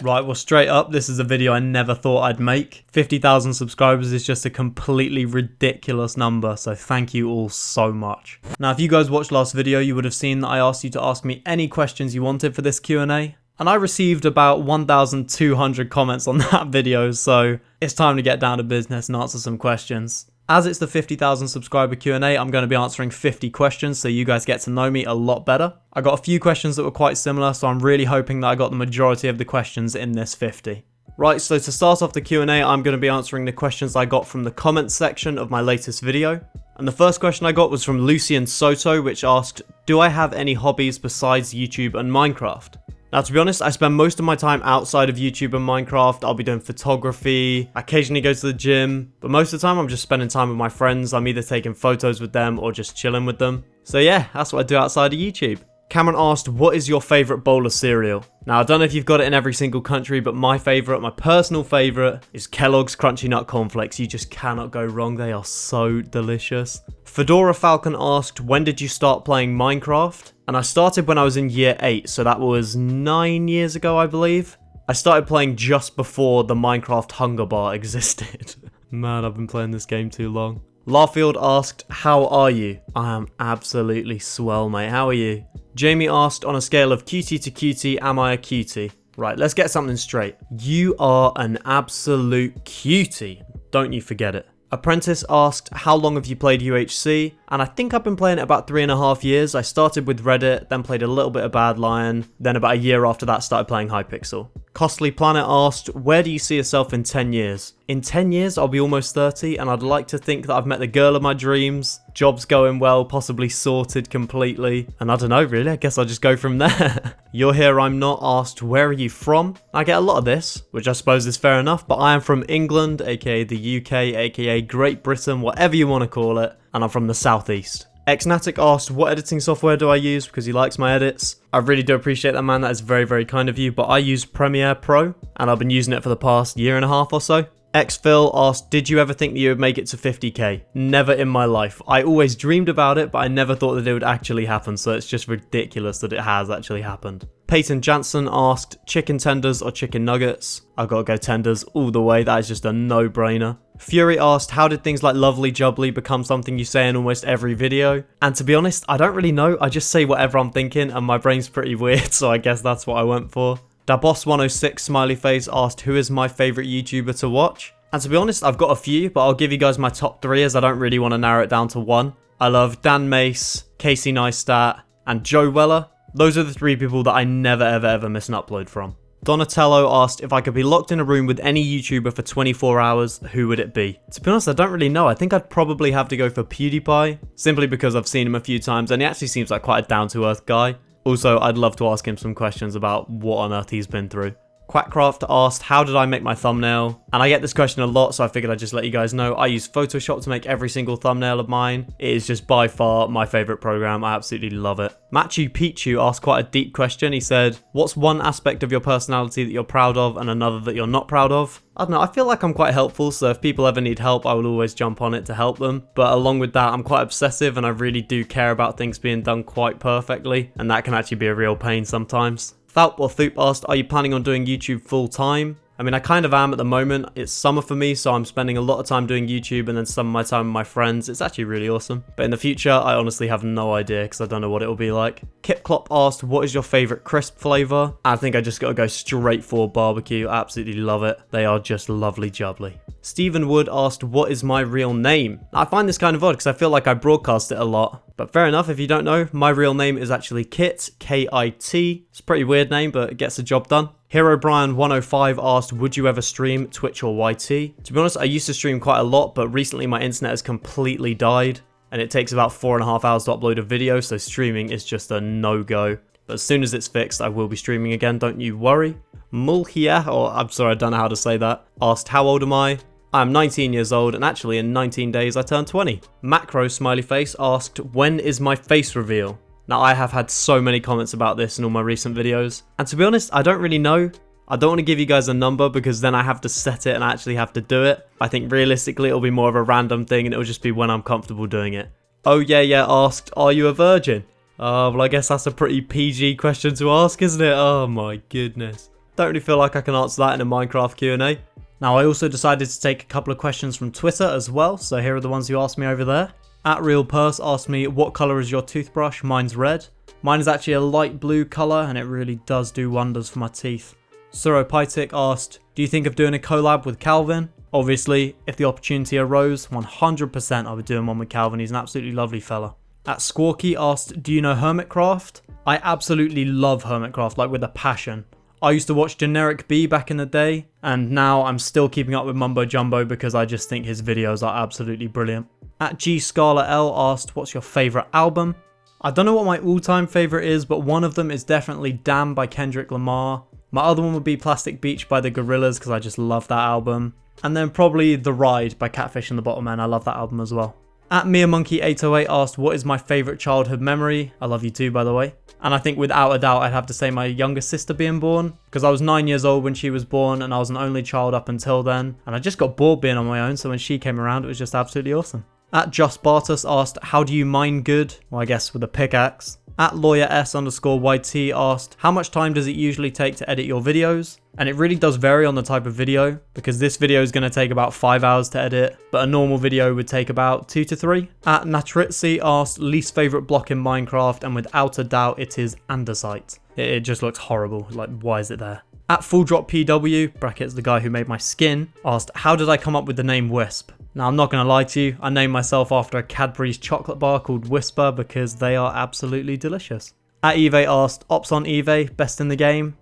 Right, well, straight up, this is a video I never thought I'd make. 50,000 subscribers is just a completely ridiculous number, so thank you all so much. Now, if you guys watched last video, you would have seen that I asked you to ask me any questions you wanted for this Q&A, and I received about 1,200 comments on that video, so it's time to get down to business and answer some questions. As it's the 50,000 subscriber Q&A, I'm going to be answering 50 questions so you guys get to know me a lot better. I got a few questions that were quite similar, so I'm really hoping that I got the majority of the questions in this 50. Right, so to start off the Q&A, I'm going to be answering the questions I got from the comments section of my latest video. And the first question I got was from Lucian Soto, which asked, do I have any hobbies besides YouTube and Minecraft? Now, to be honest, I spend most of my time outside of YouTube and Minecraft. I'll be doing photography, I occasionally go to the gym, but most of the time I'm just spending time with my friends. I'm either taking photos with them or just chilling with them. So yeah, that's what I do outside of YouTube. Cameron asked, what is your favourite bowl of cereal? Now, I don't know if you've got it in every single country, but my personal favourite is Kellogg's Crunchy Nut Cornflakes. You just cannot go wrong. They are so delicious. Fedora Falcon asked, when did you start playing Minecraft? And I started when I was in year 8, so that was 9 years ago, I believe. I started playing just before the Minecraft Hunger Bar existed. Man, I've been playing this game too long. Larfield asked, how are you? I am absolutely swell, mate. How are you? Jamie asked, on a scale of cutie to cutie, am I a cutie? Right, let's get something straight. You are an absolute cutie. Don't you forget it. Apprentice asked, how long have you played UHC? And I think I've been playing it about 3.5 years. I started with Reddit, then played a little bit of Bad Lion, then about a year after that started playing Hypixel. Costly Planet asked, where do you see yourself in 10 years? In 10 years, I'll be almost 30, and I'd like to think that I've met the girl of my dreams, job's going well, possibly sorted completely, and I don't know really, I guess I'll just go from there. You're Here I'm Not asked, where are you from? I get a lot of this, which I suppose is fair enough, but I am from England, aka the UK, aka Great Britain, whatever you want to call it, and I'm from the southeast. Xnatic asked, what editing software do I use? Because he likes my edits. I really do appreciate that, man. That is very, very kind of you. But I use Premiere Pro, and I've been using it for the past 1.5 years or so. Xphil asked, did you ever think that you would make it to 50k? Never in my life. I always dreamed about it, but I never thought that it would actually happen. So it's just ridiculous that it has actually happened. Peyton Jansen asked, chicken tenders or chicken nuggets? I've got to go tenders all the way. That is just a no-brainer. Fury asked, how did things like lovely jubbly become something you say in almost every video? And to be honest, I don't really know. I just say whatever I'm thinking and my brain's pretty weird, so I guess that's what I went for. Daboss106 smiley face asked, who is my favourite YouTuber to watch? And to be honest, I've got a few, but I'll give you guys my top 3 as I don't really want to narrow it down to one. I love Dan Mace, Casey Neistat, and Joe Weller. Those are the 3 people that I never ever miss an upload from. Donatello asked, if I could be locked in a room with any YouTuber for 24 hours, who would it be? To be honest, I don't really know. I think I'd probably have to go for PewDiePie, simply because I've seen him a few times and he actually seems like quite a down-to-earth guy. Also, I'd love to ask him some questions about what on earth he's been through. Quackcraft asked, how did I make my thumbnail? And I get this question a lot, so I figured I'd just let you guys know. I use Photoshop to make every single thumbnail of mine. It is just by far my favourite program. I absolutely love it. Machu Picchu asked quite a deep question. He said, what's one aspect of your personality that you're proud of and another that you're not proud of? I don't know, I feel like I'm quite helpful, so if people ever need help, I will always jump on it to help them. But along with that, I'm quite obsessive and I really do care about things being done quite perfectly, and that can actually be a real pain sometimes. Thalp or Thoop asked, are you planning on doing YouTube full time? I mean, I kind of am at the moment. It's summer for me, so I'm spending a lot of time doing YouTube and then some of my time with my friends. It's actually really awesome. But in the future, I honestly have no idea because I don't know what it will be like. Kip Klopp asked, what is your favourite crisp flavour? I think I just got to go straight for barbecue. I absolutely love it. They are just lovely jubbly. Stephen Wood asked, what is my real name? I find this kind of odd because I feel like I broadcast it a lot. But fair enough, if you don't know, my real name is actually Kit, K-I-T. It's a pretty weird name, but it gets the job done. Hero Brian 105 asked, would you ever stream Twitch or YT? To be honest, I used to stream quite a lot, but recently my internet has completely died, and it takes about 4.5 hours to upload a video, so streaming is just a no-go. But as soon as it's fixed, I will be streaming again, don't you worry. Mulhia, or I'm sorry, I don't know how to say that, asked, how old am I? I'm 19 years old, and actually in 19 days I turned 20. Macro smiley face asked, when is my face reveal? Now, I have had so many comments about this in all my recent videos, and to be honest, I don't really know. I don't want to give you guys a number because then I have to set it and I actually have to do it. I think realistically it'll be more of a random thing and it'll just be when I'm comfortable doing it. Oh yeah asked, are you a virgin? Well, I guess that's a pretty PG question to ask, isn't it? Oh my goodness. Don't really feel like I can answer that in a Minecraft Q&A. Now, I also decided to take a couple of questions from Twitter as well, so here are the ones you asked me over there. @RealPurse asked me, what colour is your toothbrush? Mine's red. Mine is actually a light blue colour, and it really does do wonders for my teeth. Suropytic asked, do you think of doing a collab with Calvin? Obviously, if the opportunity arose, 100% I would do one with Calvin. He's an absolutely lovely fella. @Squawky asked, do you know Hermitcraft? I absolutely love Hermitcraft, like with a passion. I used to watch Generic B back in the day, and now I'm still keeping up with Mumbo Jumbo because I just think his videos are absolutely brilliant. @GScarletL asked, what's your favourite album? I don't know what my all-time favourite is, but one of them is definitely Damn by Kendrick Lamar. My other one would be Plastic Beach by the Gorillaz because I just love that album. And then probably The Ride by Catfish and the Bottlemen. I love that album as well. @MiaMonkey808 asked, what is my favourite childhood memory? I love you too, by the way. And I think without a doubt I'd have to say my younger sister being born, because I was 9 years old when she was born and I was an only child up until then, and I just got bored being on my own, so when she came around it was just absolutely awesome. @JustBartus asked, how do you mine good? Well, I guess with a pickaxe. @LawyerS_YT asked, how much time does it usually take to edit your videos? And it really does vary on the type of video, because this video is going to take about 5 hours to edit, but a normal video would take about 2 to 3. @Natritzi asked, least favourite block in Minecraft, and without a doubt it is andesite. It just looks horrible, like why is it there? @FulldropPW, brackets the guy who made my skin, asked, how did I come up with the name Wisp? Now, I'm not going to lie to you, I named myself after a Cadbury's chocolate bar called Whisper because they are absolutely delicious. @Eve asked, ops on Eve, best in the game?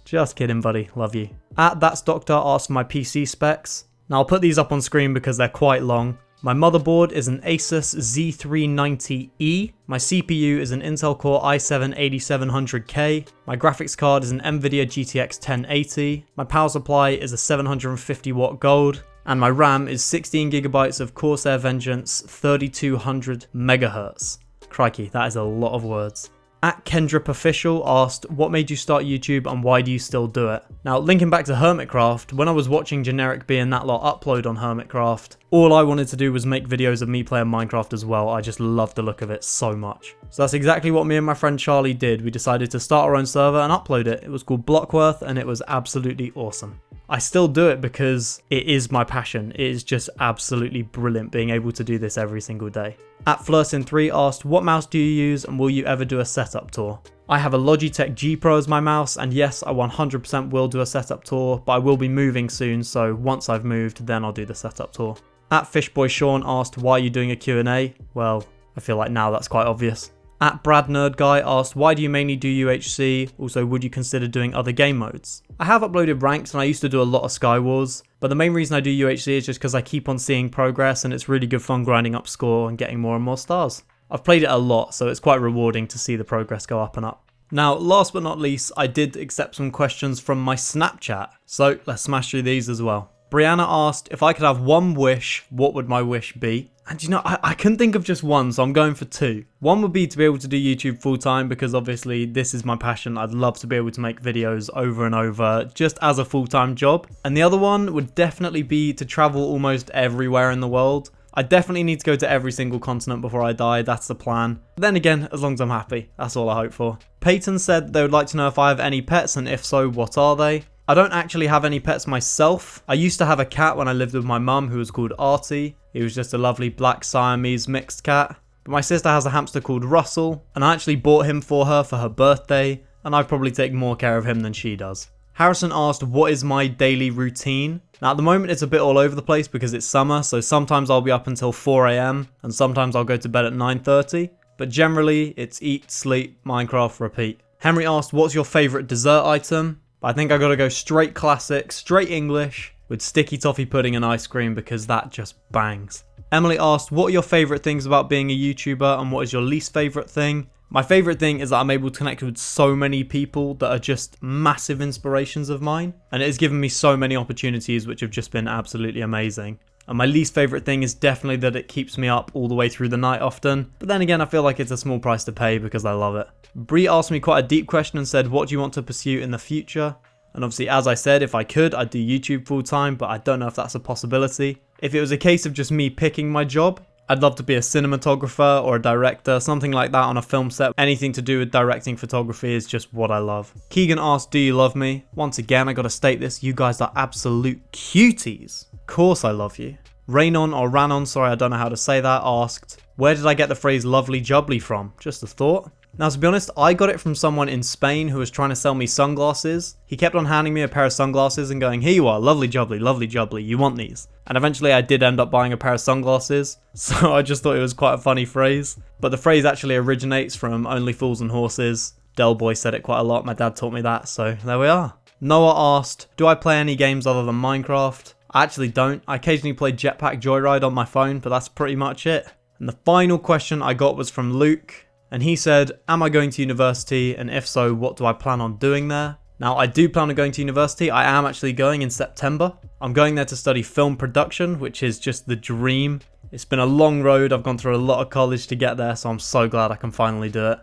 Just kidding, buddy, love you. @That'sDoctor asked my PC specs. Now, I'll put these up on screen because they're quite long. My motherboard is an Asus Z390E. My CPU is an Intel Core i7-8700K. My graphics card is an Nvidia GTX 1080. My power supply is a 750 watt gold. And my RAM is 16 gigabytes of Corsair Vengeance 3200 megahertz. Crikey, that is a lot of words. @KendrapOfficial asked, what made you start YouTube and why do you still do it? Now, linking back to Hermitcraft, when I was watching Generic B and that lot upload on Hermitcraft, all I wanted to do was make videos of me playing Minecraft as well. I just loved the look of it so much. So that's exactly what me and my friend Charlie did. We decided to start our own server and upload it. It was called Blockworth and it was absolutely awesome. I still do it because it is my passion. It is just absolutely brilliant being able to do this every single day. @Flirsin3 asked, what mouse do you use and will you ever do a setup tour? I have a Logitech G Pro as my mouse, and yes, I 100% will do a setup tour, but I will be moving soon, so once I've moved, then I'll do the setup tour. @FishboySean asked, why are you doing a Q&A? Well, I feel like now that's quite obvious. @BradNerdGuy asked, why do you mainly do UHC? Also, would you consider doing other game modes? I have uploaded ranks and I used to do a lot of Skywars, but the main reason I do UHC is just because I keep on seeing progress and it's really good fun grinding up score and getting more and more stars. I've played it a lot, so it's quite rewarding to see the progress go up and up. Now, last but not least, I did accept some questions from my Snapchat, so let's smash through these as well. Brianna asked, if I could have one wish, what would my wish be? And you know, I couldn't think of just one, so I'm going for two. One would be to be able to do YouTube full time because obviously this is my passion. I'd love to be able to make videos over and over just as a full-time job. And the other one would definitely be to travel almost everywhere in the world. I definitely need to go to every single continent before I die, that's the plan. But then again, as long as I'm happy, that's all I hope for. Peyton said they would like to know if I have any pets and if so, what are they? I don't actually have any pets myself. I used to have a cat when I lived with my mum who was called Artie. He was just a lovely black Siamese mixed cat. But my sister has a hamster called Russell, and I actually bought him for her birthday, and I probably take more care of him than she does. Harrison asked, what is my daily routine? Now at the moment it's a bit all over the place because it's summer, so sometimes I'll be up until 4 AM, and sometimes I'll go to bed at 9:30. But generally, it's eat, sleep, Minecraft, repeat. Henry asked, what's your favourite dessert item? I think I gotta go straight classic, straight English, with sticky toffee pudding and ice cream because that just bangs. Emily asked, what are your favourite things about being a YouTuber and what is your least favourite thing? My favourite thing is that I'm able to connect with so many people that are just massive inspirations of mine, and it has given me so many opportunities which have just been absolutely amazing. And my least favourite thing is definitely that it keeps me up all the way through the night often, but then again I feel like it's a small price to pay because I love it. Bree asked me quite a deep question and said, what do you want to pursue in the future? And obviously, as I said, if I could, I'd do YouTube full time, but I don't know if that's a possibility. If it was a case of just me picking my job, I'd love to be a cinematographer or a director, something like that on a film set. Anything to do with directing photography is just what I love. Keegan asked, do you love me? Once again, I gotta state this, you guys are absolute cuties. Of course I love you. Raynon or Ranon, sorry I don't know how to say that, asked, where did I get the phrase lovely jubbly from? Just a thought. Now to be honest, I got it from someone in Spain who was trying to sell me sunglasses. He kept on handing me a pair of sunglasses and going, here you are, lovely jubbly, you want these? And eventually I did end up buying a pair of sunglasses, so I just thought it was quite a funny phrase. But the phrase actually originates from Only Fools and Horses. Del Boy said it quite a lot, my dad taught me that, so there we are. Noah asked, do I play any games other than Minecraft? I actually don't. I occasionally play Jetpack Joyride on my phone, but that's pretty much it. And the final question I got was from Luke. And he said, am I going to university? And if so, what do I plan on doing there? Now, I do plan on going to university. I am actually going in September. I'm going there to study film production, which is just the dream. It's been a long road. I've gone through a lot of college to get there, so I'm so glad I can finally do it.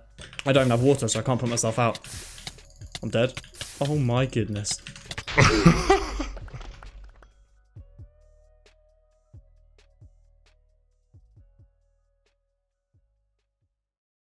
I don't even have water, so I can't put myself out. I'm dead. Oh my goodness.